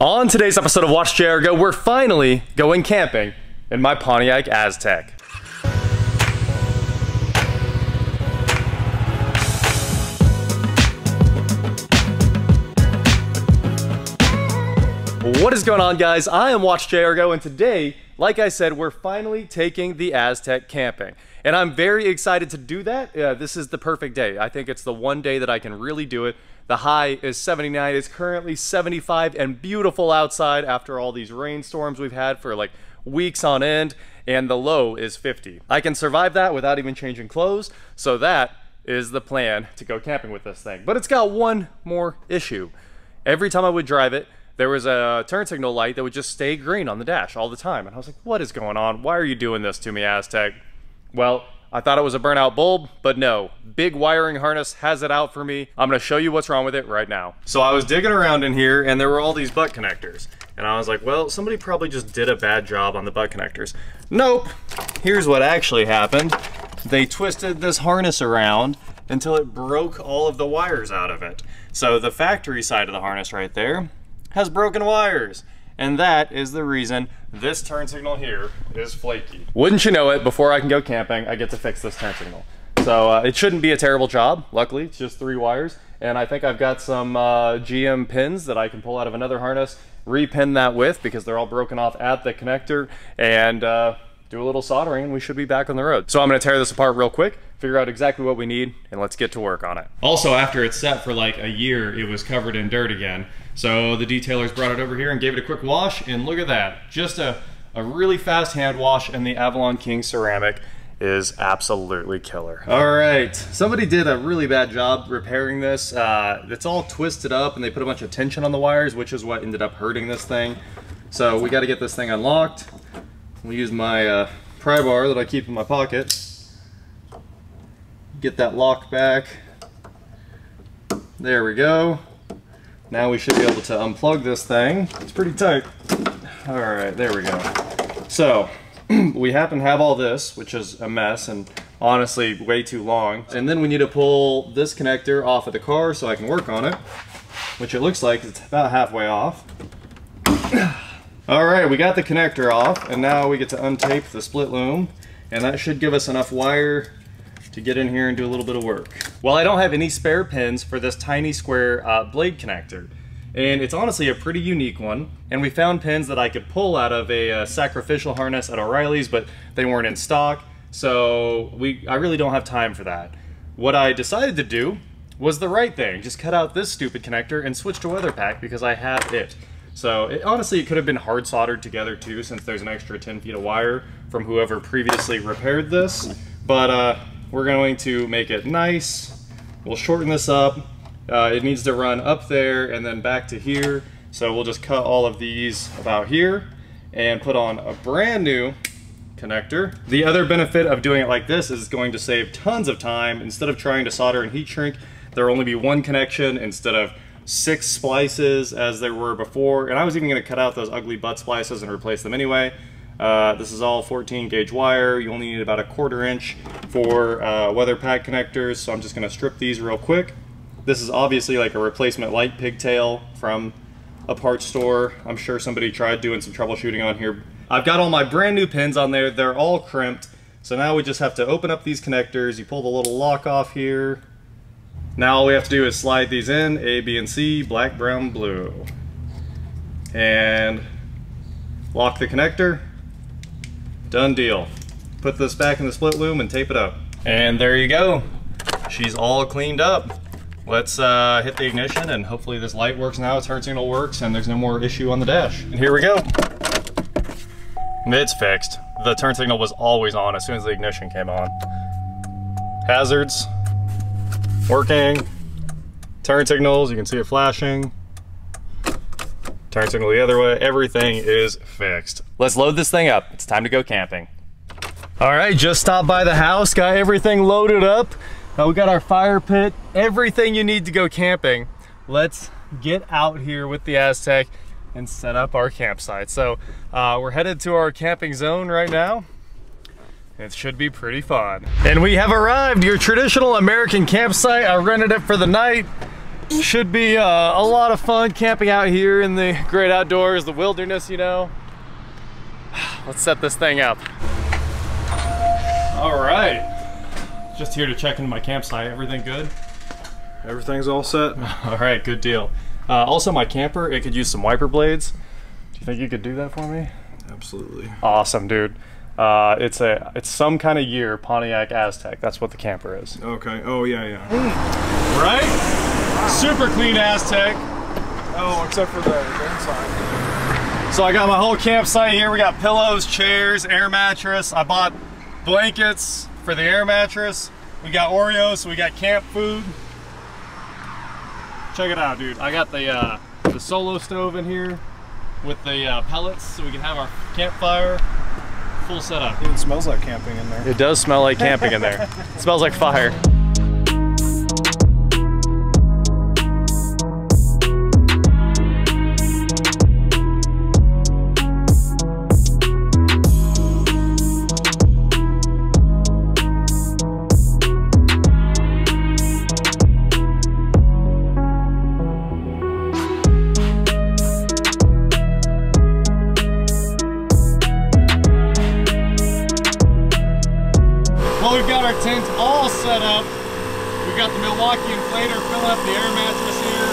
On today's episode of Watch JR Go, we're finally going camping in my Pontiac Aztek. What is going on, guys? I am Watch JR Go, and today, like I said, we're finally taking the Aztek camping. And I'm very excited to do that. This is the perfect day. I think it's the one day that I can really do it. The high is 79, it's currently 75 and beautiful outside after all these rainstorms we've had for like weeks on end, and the low is 50. I can survive that without even changing clothes, so that is the plan to go camping with this thing. But it's got one more issue. Every time I would drive it, there was a turn signal light that would just stay green on the dash all the time. And I was like, what is going on? Why are you doing this to me, Aztek? Well, I thought it was a burnout bulb, but no. Big wiring harness has it out for me. I'm gonna show you what's wrong with it right now. So I was digging around in here and there were all these butt connectors. And I was like, well, somebody probably just did a bad job on the butt connectors. Nope. Here's what actually happened. They twisted this harness around until it broke all of the wires out of it. So the factory side of the harness right there has broken wires. And that is the reason this turn signal here is flaky. Wouldn't you know it, before I can go camping, I get to fix this turn signal. So it shouldn't be a terrible job. Luckily, it's just 3 wires. And I think I've got some GM pins that I can pull out of another harness, repin that with, because they're all broken off at the connector, and do a little soldering, and we should be back on the road. So I'm gonna tear this apart real quick, figure out exactly what we need, and let's get to work on it. Also, after it's set for like a year, it was covered in dirt again. So the detailers brought it over here and gave it a quick wash, and look at that. Just a really fast hand wash, and the Avalon King ceramic is absolutely killer. All right, somebody did a really bad job repairing this. It's all twisted up, and they put a bunch of tension on the wires, which is what ended up hurting this thing. So we gotta get this thing unlocked. We'll use my pry bar that I keep in my pocket. Get that lock back. There we go. Now we should be able to unplug this thing. It's pretty tight. All right, there we go. So we happen to have all this, which is a mess and honestly way too long. And then we need to pull this connector off of the car so I can work on it, which it looks like it's about halfway off. All right, we got the connector off, and now we get to untape the split loom, and that should give us enough wire to get in here and do a little bit of work. Well, I don't have any spare pins for this tiny square blade connector, and it's honestly a pretty unique one, and we found pins that I could pull out of a sacrificial harness at O'Reilly's, but they weren't in stock, so I really don't have time for that. What I decided to do was the right thing, just cut out this stupid connector and switch to weather pack because I have it. So honestly, it could have been hard soldered together too, since there's an extra 10 feet of wire from whoever previously repaired this, but we're going to make it nice. We'll shorten this up. It needs to run up there and then back to here. So we'll just cut all of these about here and put on a brand new connector. The other benefit of doing it like this is it's going to save tons of time. Instead of trying to solder and heat shrink, there'll only be one connection instead of 6 splices as there were before. And I was even gonna cut out those ugly butt splices and replace them anyway. This is all 14 gauge wire. You only need about 1/4 inch for weather pack connectors, so I'm just gonna strip these real quick. This is obviously like a replacement light pigtail from a parts store. I'm sure somebody tried doing some troubleshooting on here. I've got all my brand new pins on there. They're all crimped. So now we just have to open up these connectors. You pull the little lock off here. Now all we have to do is slide these in, A, B, and C, black, brown, blue. And lock the connector. Done deal. Put this back in the split loom and tape it up. And there you go. She's all cleaned up. Let's hit the ignition, and hopefully this light works now, turn signal works, and there's no more issue on the dash. And here we go. It's fixed. The turn signal was always on as soon as the ignition came on. Hazards, working. Turn signals, you can see it flashing. Turn signal the other way, everything is fixed. Let's load this thing up. It's time to go camping. All right, just stopped by the house, got everything loaded up. We got our fire pit, everything you need to go camping. Let's get out here with the Aztek and set up our campsite. So we're headed to our camping zone right now. It should be pretty fun. And we have arrived, your traditional American campsite. I rented it for the night. Should be a lot of fun camping out here in the great outdoors, the wilderness, you know. Let's set this thing up. All right. Just here to check into my campsite. Everything good? Everything's all set. All right, good deal. Also, my camper, it could use some wiper blades. Do you think you could do that for me? Absolutely. Awesome, dude. It's some kind of year Pontiac Aztek. That's what the camper is. Okay. Oh yeah. Right? Super clean Aztek. Oh, except for the inside. So I got my whole campsite here. We got pillows, chairs, air mattress. I bought blankets for the air mattress. We got Oreos, so we got camp food. Check it out, dude. I got the solo stove in here with the pellets so we can have our campfire. Full setup. It smells like camping in there. It does smell like camping in there. It smells like fire. Well, we've got our tent all set up. We've got the Milwaukee inflator filling up the air mattress here.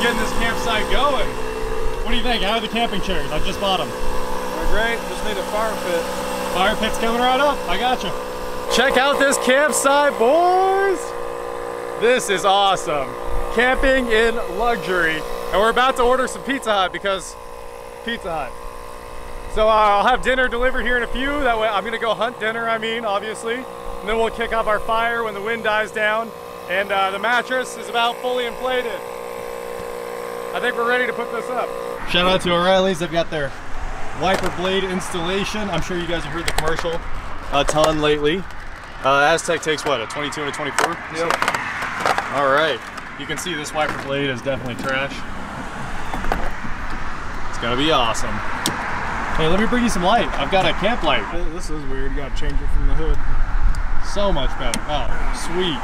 Getting this campsite going. What do you think? How are the camping chairs? I just bought them. They're great. Just need a fire pit. Fire pit's coming right up. I got you. Check out this campsite, boys. This is awesome. Camping in luxury. And we're about to order some Pizza Hut because Pizza Hut. So I'll have dinner delivered here in a few. That way I'm gonna go hunt dinner, obviously. And then we'll kick off our fire when the wind dies down. And the mattress is about fully inflated. I think we're ready to put this up. Shout out to O'Reilly's. They've got their wiper blade installation. I'm sure you guys have heard the commercial a ton lately. Aztek takes what, a 22 and a 24? Yep. All right. You can see this wiper blade is definitely trash. It's gonna be awesome. Hey, let me bring you some light. I've got a camp light. This is weird. You gotta change it from the hood. So much better. Oh, sweet.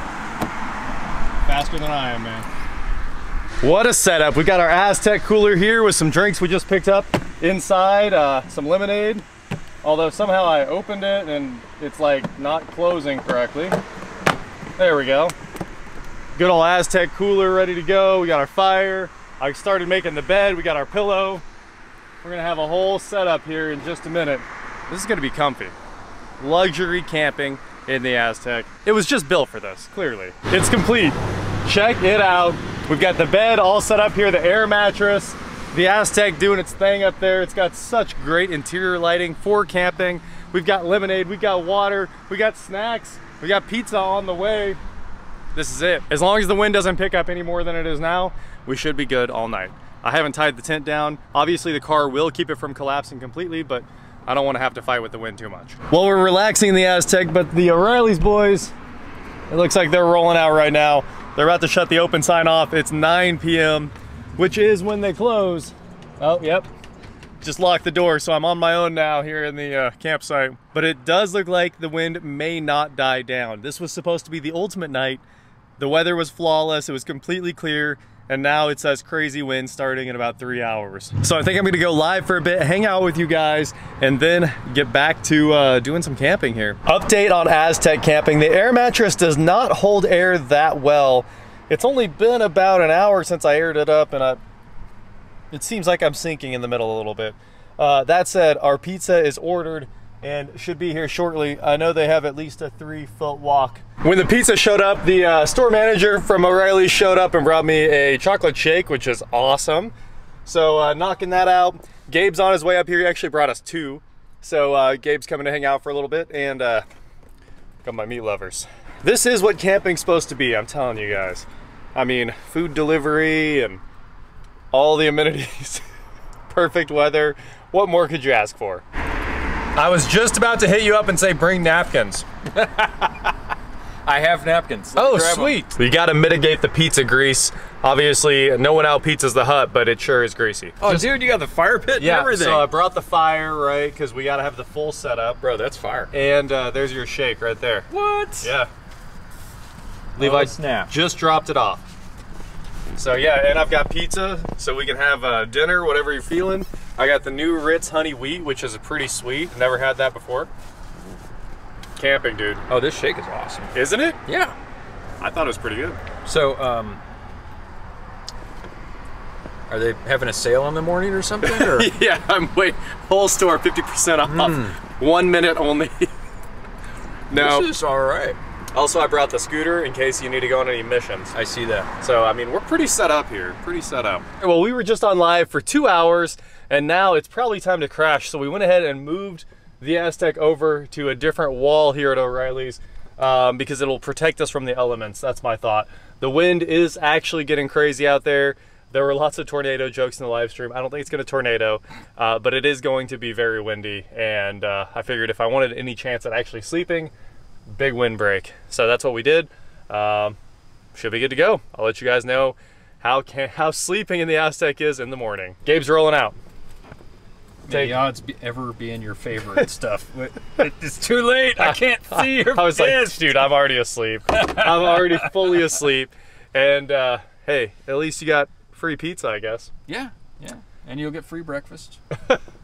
Faster than I am, man. What a setup. We got our Aztek cooler here with some drinks we just picked up inside, some lemonade. Although somehow I opened it and it's like not closing correctly. There we go. Good old Aztek cooler ready to go. We got our fire. I started making the bed. We got our pillow. We're gonna have a whole setup here in just a minute. This is gonna be comfy. Luxury camping in the Aztek. It was just built for this, clearly. It's complete. Check it out. We've got the bed all set up here, the air mattress, the Aztek doing its thing up there. It's got such great interior lighting for camping. We've got lemonade, we got water, we got snacks, we got pizza on the way. This is it. As long as the wind doesn't pick up any more than it is now, we should be good all night. I haven't tied the tent down. Obviously the car will keep it from collapsing completely, but I don't want to have to fight with the wind too much. Well, we're relaxing in the Aztek, but the O'Reilly's boys, it looks like they're rolling out right now. They're about to shut the open sign off. It's 9 p.m., which is when they close. Oh, yep. Just locked the door, so I'm on my own now here in the campsite. But it does look like the wind may not die down. This was supposed to be the ultimate night. The weather was flawless. It was completely clear. And now it says crazy wind starting in about 3 hours. So I think I'm gonna go live for a bit, hang out with you guys, and then get back to doing some camping here. Update on Aztek camping. The air mattress does not hold air that well. It's only been about an hour since I aired it up, and it seems like I'm sinking in the middle a little bit. That said, our pizza is ordered and should be here shortly. I know they have at least a 3-foot walk. When the pizza showed up, the store manager from O'Reilly's showed up and brought me a chocolate shake, which is awesome. So knocking that out. Gabe's on his way up here. He actually brought us 2. So Gabe's coming to hang out for a little bit, and got my meat lovers. This is what camping's supposed to be, I'm telling you guys. I mean, food delivery and all the amenities. Perfect weather. What more could you ask for? I was just about to hit you up and say bring napkins. I have napkins. Oh, sweet. You gotta mitigate the pizza grease. Obviously, no one out pizzas the hut, but it sure is greasy. Oh, dude, you got the fire pit and everything. So I brought the fire, right? Because we gotta have the full setup. Bro, that's fire. And there's your shake right there. What? Yeah. Levi snap. just dropped it off. So yeah, and I've got pizza, so we can have dinner, whatever you're feeling. I got the new Ritz honey wheat, which is pretty sweet. Never had that before. Camping, dude. Oh, this shake is awesome. Isn't it? Yeah. I thought it was pretty good. So, are they having a sale in the morning or something? Or? Yeah, I'm waiting. Whole store 50% off. 1 minute only. No. This is all right. Also, I brought the scooter in case you need to go on any missions. I see that. So, I mean, we're pretty set up here. Pretty set up. Well, we were just on live for 2 hours, and now it's probably time to crash. So we went ahead and moved the Aztek over to a different wall here at O'Reilly's because it'll protect us from the elements. That's my thought. The wind is actually getting crazy out there. There were lots of tornado jokes in the live stream. I don't think it's going to tornado, but it is going to be very windy. And I figured if I wanted any chance at actually sleeping, big windbreak. So that's what we did. Should be good to go. I'll let you guys know how sleeping in the Aztek is in the morning. Gabe's rolling out. May the odds ever be in your favor and stuff. It's too late. I can't see your I was like, dude, I'm already asleep. I'm already fully asleep. And hey, at least you got free pizza, I guess. Yeah, yeah. And you'll get free breakfast.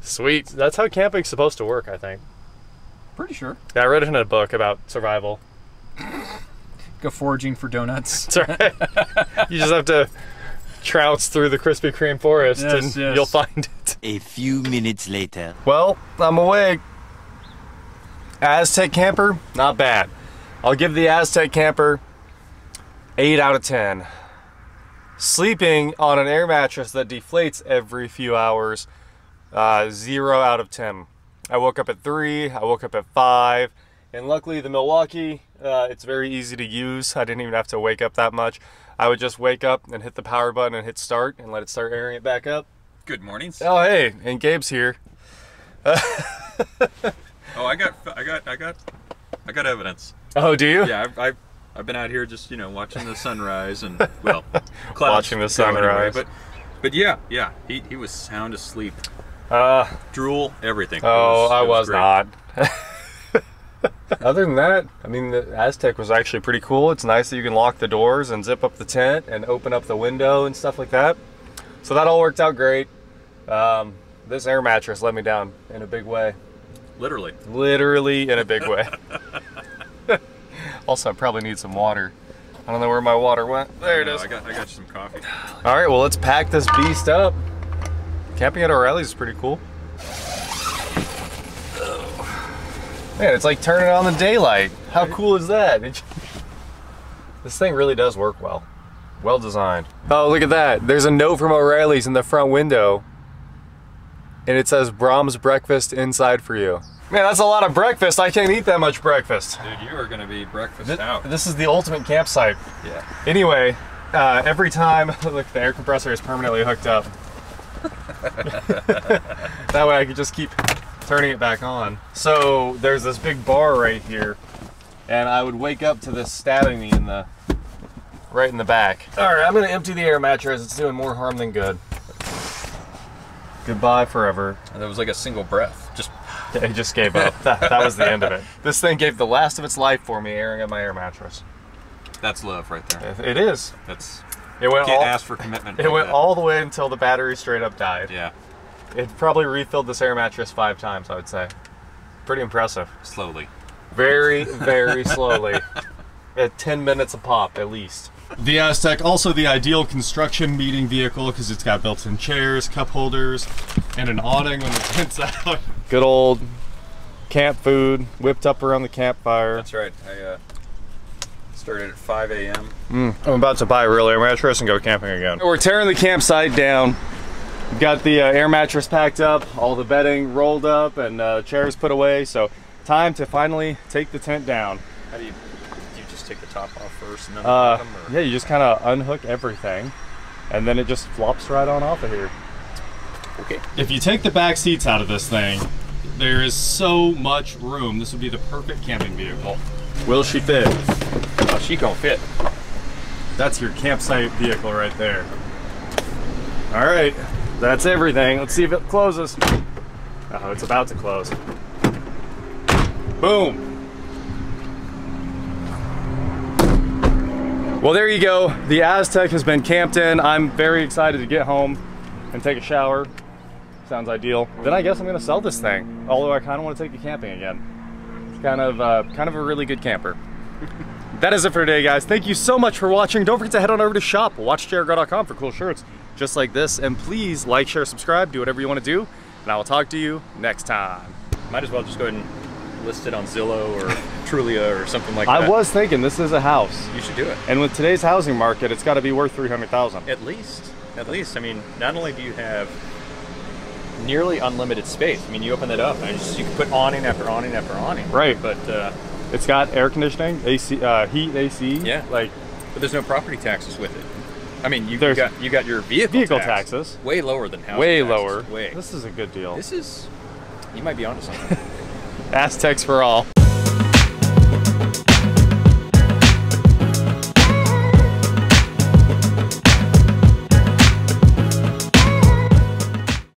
Sweet. That's how camping's supposed to work, I think. Pretty sure. Yeah, I read it in a book about survival. Go foraging for donuts. That's right. You just have to trounce through the Krispy Kreme forest and you'll find it. A few minutes later. Well, I'm awake. Aztek camper, not bad. I'll give the Aztek camper 8 out of 10. Sleeping on an air mattress that deflates every few hours, 0 out of 10. I woke up at 3, I woke up at 5, and luckily the Milwaukee, it's very easy to use. I didn't even have to wake up that much. I would just wake up and hit the power button and hit start and let it start airing it back up. Good mornings. Oh hey, and Gabe's here. Oh, I got evidence. Oh, do you? Yeah, I've been out here just, you know, watching the sunrise and, well, clouds watching the sunrise. anyway, but yeah, he was sound asleep. Drool, everything. Oh, I was great. not. Other than that, I mean, the Aztek was actually pretty cool. It's nice that you can lock the doors and zip up the tent and open up the window and stuff like that. So that all worked out great. This air mattress let me down in a big way. Literally. Literally in a big way. Also, I probably need some water. I don't know where my water went. There it is. I got you some coffee. All right, well, let's pack this beast up. Camping at O'Reilly's is pretty cool. Man, it's like turning on the daylight. How cool is that? This thing really does work well. Well designed. Oh, look at that. There's a note from O'Reilly's in the front window. And it says, Brahms breakfast inside for you. Man, that's a lot of breakfast. I can't eat that much breakfast. Dude, you are going to be breakfast out. This is the ultimate campsite. Yeah. Anyway, every time, look, the air compressor is permanently hooked up. That way I could just keep turning it back on. So there's this big bar right here, and I would wake up to this stabbing me in the right in the back. All right, I'm gonna empty the air mattress. It's doing more harm than good. Goodbye forever. And that was like a single breath. It just gave up. That was the end of it. This thing gave the last of its life for me, airing at my air mattress. That's love right there. It is. It went can't ask for commitment. It went all the way until the battery straight up died. Yeah. It probably refilled this air mattress 5 times, I would say. Pretty impressive. Slowly. Very, very slowly. At 10 minutes a pop, at least. The Aztek, also the ideal construction meeting vehicle because it's got built-in chairs, cup holders, and an awning when the tent's out. Good old camp food, whipped up around the campfire. That's right. I started at 5 a.m. I'm about to buy a real air mattress and go camping again. We're tearing the campsite down. We've got the air mattress packed up, all the bedding rolled up, and chairs put away. So time to finally take the tent down. How do you just take the top off first and then the bottom? Or? Yeah, you just kind of unhook everything, and then it just flops right on off of here. Okay. If you take the back seats out of this thing, there is so much room. This would be the perfect camping vehicle. Will she fit? Oh, she gonna fit. That's your campsite vehicle right there. All right, that's everything. Let's see if it closes. Oh, it's about to close. Boom. Well, there you go. The Aztek has been camped in. I'm very excited to get home and take a shower. Sounds ideal. Then I guess I'm gonna sell this thing. Although I kind of want to take it camping again. It's kind of a really good camper. That is it for today, guys. Thank you so much for watching. Don't forget to head on over to shop.watchjrgo.com for cool shirts just like this. And please like, share, subscribe, do whatever you want to do. And I will talk to you next time. Might as well just go ahead and list it on Zillow or Trulia or something like that. I was thinking this is a house. You should do it. And with today's housing market, it's got to be worth $300,000. At least. At least. I mean, not only do you have nearly unlimited space. I mean, you open it up and you can put awning after awning after awning. Right. But it's got air conditioning, AC, heat, AC. Yeah. Like, but there's no property taxes with it. I mean, you got your vehicle taxes. Way lower than house Way taxes. lower. Way. This is a good deal. This is. You might be onto something. Aztecs for all.